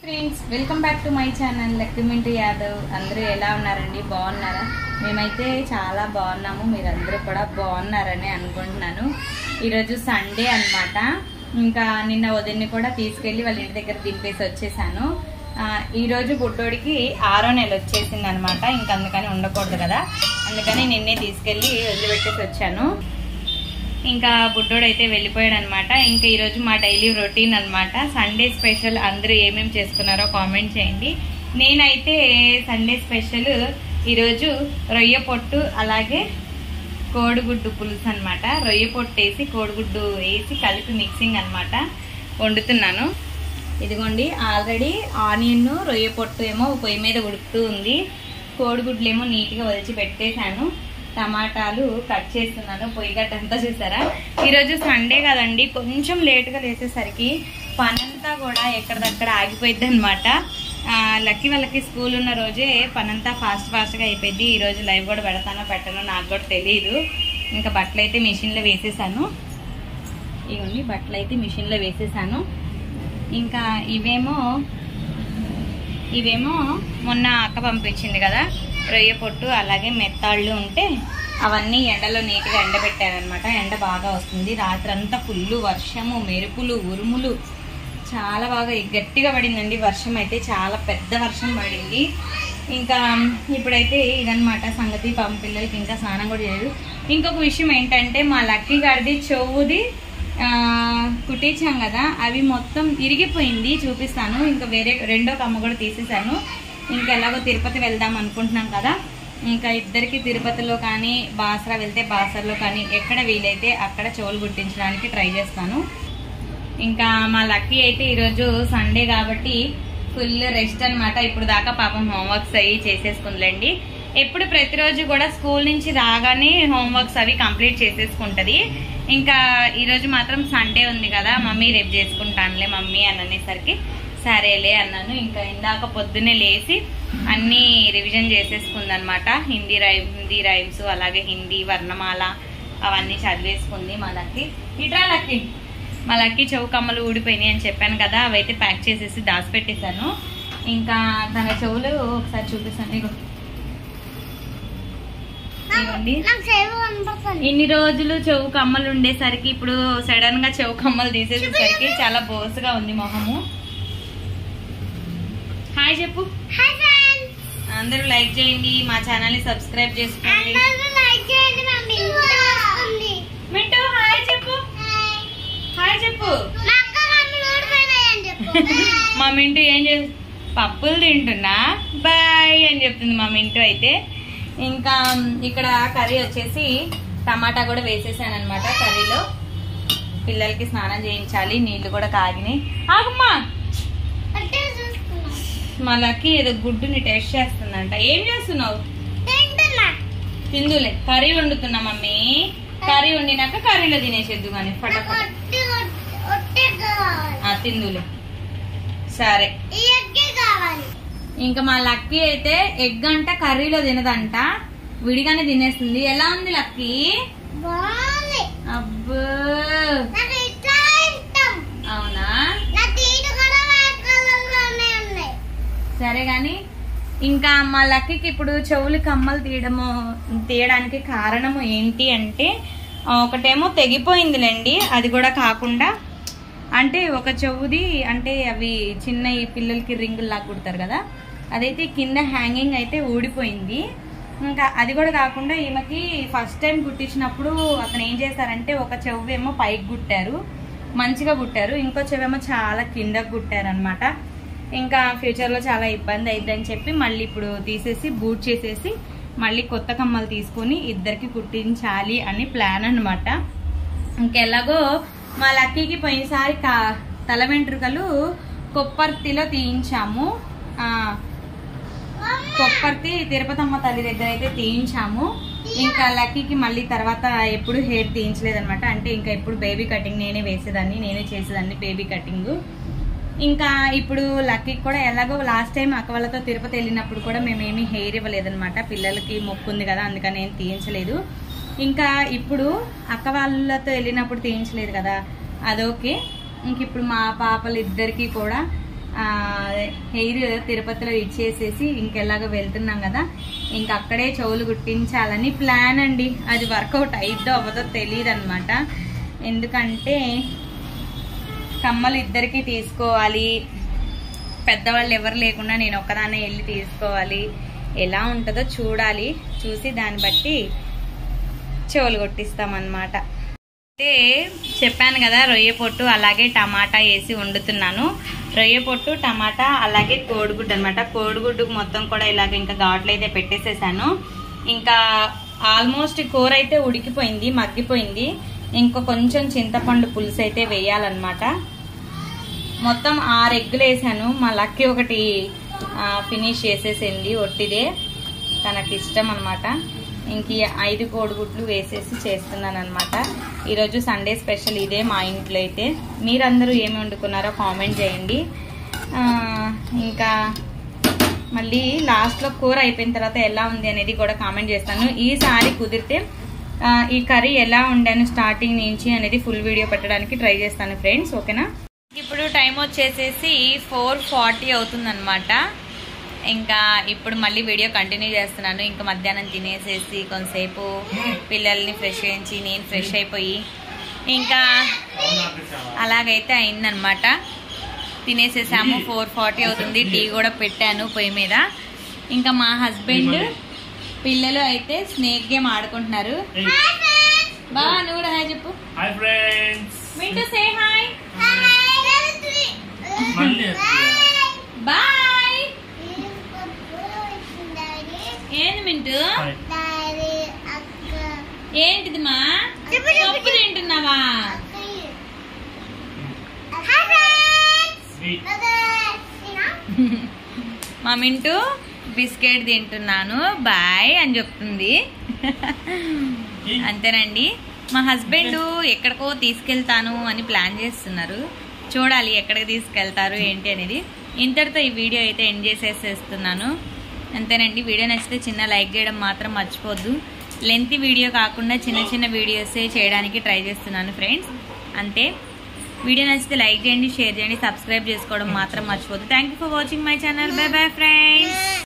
Friends welcome back to my channel Lakkiminti Yadav. అందరూ ఎలా ఉన్నారండి? బాగున్నారా? మేమైతే చాలా బాగున్నాము, మీరందరూ కూడా బాగున్నారని అనుకుంటున్నాను. ఈరోజు సండే అన్నమాట. ఇంకా నిన్న వదిన్ని కూడా తీసుకెళ్ళి వాళ్ళ ఇంటి దగ్గర దింపేసి వచ్చేసాను. ఈరోజు బుడ్డోడికి 6వ నెల వచ్చేసింది అనమాట. ఇంకా అందుకని ఉండకూడదు కదా, అందుకని నిన్నే తీసుకెళ్ళి వదిలిపెట్టేసి వచ్చాను. ఇంకా బుడ్డోడు అయితే వెళ్ళిపోయాడు అనమాట. ఇంకా ఈరోజు మా డైలీ రొటీన్ అనమాట. సండే స్పెషల్ అందరూ ఏమేమి చేసుకున్నారో కామెంట్ చేయండి. నేనైతే సండే స్పెషల్ ఈరోజు రొయ్య పొట్టు అలాగే కోడిగుడ్డు పులుసు అనమాట. రొయ్య పొట్టు వేసి కోడిగుడ్డు వేసి కలిపి మిక్సింగ్ అనమాట వండుతున్నాను. ఇదిగోండి, ఆల్రెడీ ఆనియన్ రొయ్య పొట్టు ఏమో పొయ్యి మీద ఉడుకుతూ ఉంది. కోడిగుడ్లు ఏమో నీట్గా వదిలి పెట్టేశాను. టమాటాలు కట్ చేస్తున్నాను. పొయ్యి గట్ట అంతా చూసారా. ఈరోజు సండే కదండి, కొంచెం లేట్గా లేచేసరికి పనంతా కూడా ఎక్కడిదక్కడ ఆగిపోయింది అనమాట. లక్కీ వాళ్ళకి స్కూల్ ఉన్న రోజే పనంతా ఫాస్ట్గా అయిపోయింది. ఈరోజు లైవ్ కూడా పెడతానో పెట్టనో నాకు కూడా తెలియదు. ఇంకా బట్టలు అయితే మిషన్లో వేసేసాను. ఇవన్నీ బట్టలు అయితే మిషన్లో వేసేసాను. ఇంకా ఇవేమో మొన్న అక్క పంపించింది కదా, రొయ్య పొట్టు అలాగే మెత్తాళ్ళు ఉంటే అవన్నీ ఎండలో నీట్గా ఎండబెట్టారనమాట. ఎండ బాగా వస్తుంది. రాత్రి అంతా ఫుల్ వర్షము, మెరుపులు, ఉరుములు చాలా బాగా గట్టిగా పడిందండి. వర్షం అయితే చాలా పెద్ద వర్షం పడింది. ఇంకా ఇప్పుడైతే ఇదనమాట సంగతి. పిల్లలకి ఇంకా స్నానం కూడా చేయలేదు. ఇంకొక విషయం ఏంటంటే, మా లక్కీ గారిది చెవుది కుట్టించాం కదా, అవి మొత్తం ఇరిగిపోయింది. చూపిస్తాను. ఇంకా వేరే రెండో కమ్మ కూడా తీసేసాను. ఇంకా ఎలాగో తిరుపతి వెళ్దాం అనుకుంటున్నాం కదా, ఇంకా ఇద్దరికి తిరుపతిలో కానీ బాసరా వెళ్తే బాసరలో కానీ ఎక్కడ వీలైతే అక్కడ చెవులు కుట్టించడానికి ట్రై చేస్తాను. ఇంకా మా లక్కీ అయితే ఈరోజు సండే కాబట్టి ఫుల్ రెస్ట్ అనమాట. ఇప్పుడు దాకా పాపం హోంవర్క్స్ అవి చేసేసుకుందిలేండి. ఎప్పుడు ప్రతిరోజు కూడా స్కూల్ నుంచి రాగానే హోంవర్క్స్ అవి కంప్లీట్ చేసేసుకుంటది. ఇంకా ఈరోజు మాత్రం సండే ఉంది కదా, మమ్మీ రేపు చేసుకుంటానులే మమ్మీ అని అనేసరికి సరేలే అన్నాను. ఇంకా ఇందాక పొద్దున్నే లేచి అన్నీ రివిజన్ చేసేసుకుంది అనమాట. హిందీ రైమ్స్ అలాగే హిందీ వర్ణమాల అవన్నీ చదివేసుకుంది మా లక్కీ. ఇట్రా లక్కీ. మా లక్కీ చెవు కమ్మలు ఊడిపోయినాయి అని చెప్పాను కదా, అవైతే ప్యాక్ చేసేసి దాచిపెట్టేశాను. ఇంకా తన చెవులు ఒకసారి చూపిస్తాను. ఇవ్వండి, ఇన్ని రోజులు చెవు కమ్మలు ఉండేసరికి ఇప్పుడు సడన్ గా చెవు కమ్మలు తీసేసేసరికి చాలా బోసుగా ఉంది మొహము. హాయ్ చెప్పు. అందరూ లైక్ చేయండి, మా ఛానల్ ని సబ్స్క్రైబ్ చేసుకోండి. మింటూ హాయ్ చెప్పు. హాయ్ చెప్పు. మా మింటూ ఏం చేసి పప్పులు తింటున్నా బాయ్ అని చెప్తుంది మా మింటూ అయితే. ఇంకా ఇక్కడ కర్రీ వచ్చేసి టమాటా కూడా వేసేసాను అనమాట. కర్రీలో పిల్లలకి స్నానం చేయించాలి, నీళ్లు కూడా కాగినాయి. ఆగమ్మా, మా లక్కీ ఏదో గుడ్డుని టేస్ట్ చేస్తుందంట. ఏం చేస్తున్నావు? తిందులే, కర్రీ వండుతున్నా మమ్మీ. కర్రీ వండినాక కర్రీలో తినేసేద్దు కానీ ఫటాఫట్. తిందులే, సరే. ఇంకా మా లక్కీ అయితే ఎగ్ అంట కర్రీలో తినదంట, విడిగానే తినేస్తుంది. ఎలా ఉంది లక్కీ? అబ్బో, అవునా? సరే గాని ఇంకా మా లక్కీకి ఇప్పుడు చెవులు కమ్మలు తీయడానికి కారణము ఏంటి అంటే, ఒకటేమో తెగిపోయిందిలేండి. అది కూడా కాకుండా అంటే ఒక చెవుది అంటే అవి చిన్న ఈ పిల్లలకి రింగులు లాగా కుడతారు కదా, అదైతే కింద హ్యాంగింగ్ అయితే ఊడిపోయింది. ఇంకా అది కూడా కాకుండా ఈమెకి ఫస్ట్ టైం కుట్టించినప్పుడు అతను ఏం చేశారంటే, ఒక చెవు ఏమో పైకి కుట్టారు, మంచిగా కుట్టారు, ఇంకో చెవేమో చాలా కిందకు కుట్టారు అనమాట. ఇంకా ఫ్యూచర్లో చాలా ఇబ్బంది అయిద్దని చెప్పి మళ్ళీ ఇప్పుడు తీసేసి బూట్ చేసేసి మళ్ళీ కొత్త కమ్మలు తీసుకొని ఇద్దరికి కుట్టించాలి అని ప్లాన్ అనమాట. ఇంకెలాగో మా లక్కీకి పోయినసారి తల వెంట్రుకలు కొప్పర్తిలో తీయించాము. కొప్పర్తి తిరుపతమ్మ తల్లి దగ్గర అయితే తీయించాము. ఇంకా లక్కీకి మళ్ళీ తర్వాత ఎప్పుడు హెయిర్ తీయించలేదనమాట. అంటే ఇంకా ఎప్పుడు బేబీ కటింగ్ నేనే వేసేదాన్ని, నేనే చేసేదాన్ని బేబీ కటింగ్. ఇంకా ఇప్పుడు లక్కీకి కూడా ఎలాగో లాస్ట్ టైం అక్క వాళ్ళతో తిరుపతి వెళ్ళినప్పుడు కూడా మేమేమీ హెయిర్ ఇవ్వలేదనమాట. పిల్లలకి మొక్కు ఉంది కదా, అందుకని ఏం తీయించలేదు. ఇంకా ఇప్పుడు అక్క వాళ్ళతో వెళ్ళినప్పుడు తీయించలేదు కదా, అదోకే. ఇంక ఇప్పుడు మా పాపలు ఇద్దరికి కూడా హెయిర్ తిరుపతిలో ఇచ్చేసేసి ఇంకెలాగో వెళ్తున్నాం కదా, ఇంక అక్కడే చెవులు కుట్టించాలని ప్లాన్ అండి. అది వర్కౌట్ అయిద్దో అవ్వదో తెలియదు అనమాట. ఎందుకంటే కమ్మలు ఇద్దరికి తీసుకోవాలి, పెద్దవాళ్ళు ఎవరు లేకుండా నేను ఒక్కదాన్నే వెళ్ళి తీసుకోవాలి. ఎలా ఉంటుందో చూడాలి, చూసి దాన్ని బట్టి చెవులు కొట్టిస్తామన్నమాట. అయితే చెప్పాను కదా, రొయ్య పొట్టు అలాగే టమాటా వేసి వండుతున్నాను. రొయ్య పొట్టు, టమాటా అలాగే కోడిగుడ్డు అనమాట. కోడిగుడ్డుకు మొత్తం కూడా ఇలాగ ఇంకా ఘాట్లు అయితే పెట్టేసేసాను. ఇంకా ఆల్మోస్ట్ కూర అయితే ఉడికిపోయింది, మగ్గిపోయింది. ఇంకో కొంచెం చింతపండు పులుసు అయితే వేయాలన్నమాట. మొత్తం 6 ఎగ్గులు వేసాను. మా లక్కీ ఒకటి ఫినిష్ చేసేసింది, ఒట్టిదే, తనకి ఇష్టం అనమాట. ఇంక 5 కోడిగుడ్లు వేసేసి చేస్తున్నాను అనమాట. ఈరోజు సండే స్పెషల్ ఇదే మా ఇంట్లో. అయితే మీరందరూ ఏమి వండుకున్నారో కామెంట్ చేయండి. ఇంకా మళ్ళీ లాస్ట్లో కూర అయిపోయిన తర్వాత ఎలా ఉంది అనేది కూడా కామెంట్ చేస్తాను. ఈసారి కుదిరితే ఈ కర్రీ ఎలా ఉండాను స్టార్టింగ్ నుంచి అనేది ఫుల్ వీడియో పెట్టడానికి ట్రై చేస్తాను ఫ్రెండ్స్, ఓకేనా. ఇప్పుడు టైం వచ్చేసేసి 4:40 అవుతుందన్నమాట. ఇంకా ఇప్పుడు మళ్ళీ వీడియో కంటిన్యూ చేస్తున్నాను. ఇంకా మధ్యాహ్నం తినేసేసి కొంతసేపు పిల్లల్ని ఫ్రెష్ చేయించి నేను ఫ్రెష్ అయిపోయి ఇంకా అలాగైతే అయిందనమాట. తినేసేసాము. 4:40 అవుతుంది. టీ కూడా పెట్టాను పొయ్యి మీద. ఇంకా మా హస్బెండ్ పిల్లలు అయితే స్నేక్ గేమ్ ఆడుకుంటున్నారు. బా నువ్వు హాయ్ చెప్పు. Hi friends. Mintu say hi. Bye. ఏంది మింటూ? ఏంటిది మా పప్పు తింటున్నావా? మా మింటూ బిస్కెట్ తింటున్నాను బాయ్ అని చెప్తుంది. అంతేనండి. మా హస్బెండ్ ఎక్కడికో తీసుకెళ్తాను అని ప్లాన్ చేస్తున్నారు. చూడాలి ఎక్కడికి తీసుకెళ్తారు ఏంటి అనేది. ఇంతటితో ఈ వీడియో అయితే ఎండ్ చేసేస్తున్నాను. అంతేనండి. వీడియో నచ్చితే చిన్న లైక్ చేయడం మాత్రం మర్చిపోద్దు. లెంతీ వీడియో కాకుండా చిన్న చిన్న వీడియోసే చేయడానికి ట్రై చేస్తున్నాను ఫ్రెండ్స్. అంతే. వీడియో నచ్చితే లైక్ చేయండి, షేర్ చేయండి, సబ్స్క్రైబ్ చేసుకోవడం మాత్రం మర్చిపోద్దు. Thank you for watching my channel. Bye bye friends.